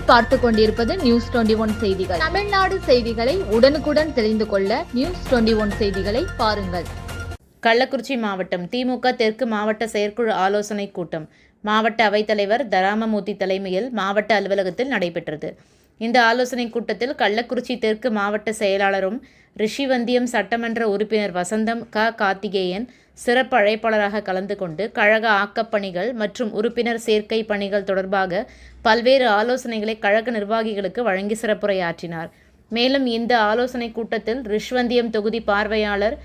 நீங்கள் பார்த்து கொண்டிருப்பது நியூஸ் 21 செய்திகள். தமிழ்நாடு செய்திகளை உடனுக்குடன் தெரிந்து கொள்ள நியூஸ் 21 செய்திகளை பாருங்கள். கள்ளக்குறிச்சி மாவட்டம் திமுக தெற்கு மாவட்ட செயற்குழு ஆலோசனை கூட்டம் மாவட்ட அவைத்தலைவர் தராமமூர்த்தி தலைமையில் மாவட்ட அலுவலகத்தில் நடைபெற்றது. இந்த ஆலோசனை கூட்டத்தில் கள்ளக்குறிச்சி தெற்கு மாவட்ட செயலாளரும் ரிஷிவந்தியம் சட்டமன்ற உறுப்பினர் வசந்தம் கார்த்திகேயன் சிறப்பு அழைப்பாளராக கலந்து கொண்டு கழக ஆக்கப்பணிகள் மற்றும் உறுப்பினர் சேர்க்கை பணிகள் தொடர்பாக பல்வேறு ஆலோசனைகளை கழக நிர்வாகிகளுக்கு வழங்கி சிறப்புரையாற்றினார். மேலும் இந்த ஆலோசனை கூட்டத்தில் ரிஷ்வந்தியம் தொகுதி பார்வையாளர்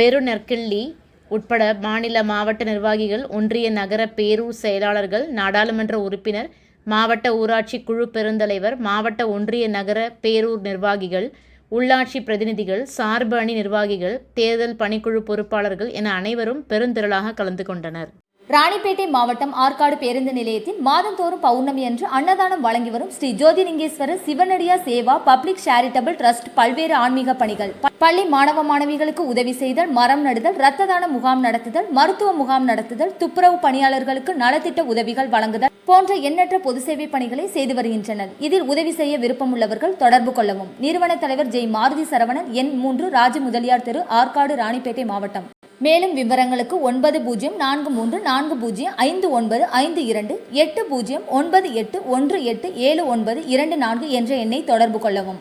பெருநெற்கிள்ளி உட்பட மாநில மாவட்ட நிர்வாகிகள், ஒன்றிய நகர பேரூர் செயலாளர்கள், நாடாளுமன்ற உறுப்பினர், மாவட்ட ஊராட்சி குழு பெருந்தலைவர், மாவட்ட ஒன்றிய நகர பேரூர் நிர்வாகிகள், உள்ளாட்சி பிரதிநிதிகள், சார்பு அணி நிர்வாகிகள், தேர்தல் பணிக்குழு பொறுப்பாளர்கள் என அனைவரும் பெருந்திரளாக கலந்து கொண்டனர். ராணிப்பேட்டை மாவட்டம் ஆற்காடு பேருந்து நிலையத்தில் மாதந்தோறும் பௌர்ணமி அன்று அன்னதானம் வழங்கி வரும் Sri Jothilingeswarar சிவனடியா Seva public charitable trust பல்வேறு ஆன்மீக பணிகள், பள்ளி மாணவ மாணவிகளுக்கு உதவி செய்தல், மரம் நடுதல், இரத்த தான முகாம் நடத்துதல், மருத்துவ முகாம் நடத்துதல், துப்புரவு பணியாளர்களுக்கு நலத்திட்ட உதவிகள் வழங்குதல் போன்ற எண்ணற்ற பொது சேவை பணிகளை செய்து வருகின்றனர். இதில் உதவி செய்ய விருப்பமுள்ளவர்கள் தொடர்பு கொள்ளவும். நிறுவன தலைவர் ஜெய் மாருதி சரவணன், எண் 3, ராஜ முதலியார் தெரு, ஆற்காடு, ராணிப்பேட்டை மாவட்டம். மேலும் விவரங்களுக்கு 9040405952 8098187924 என்ற எண்ணை தொடர்பு கொள்ளவும்.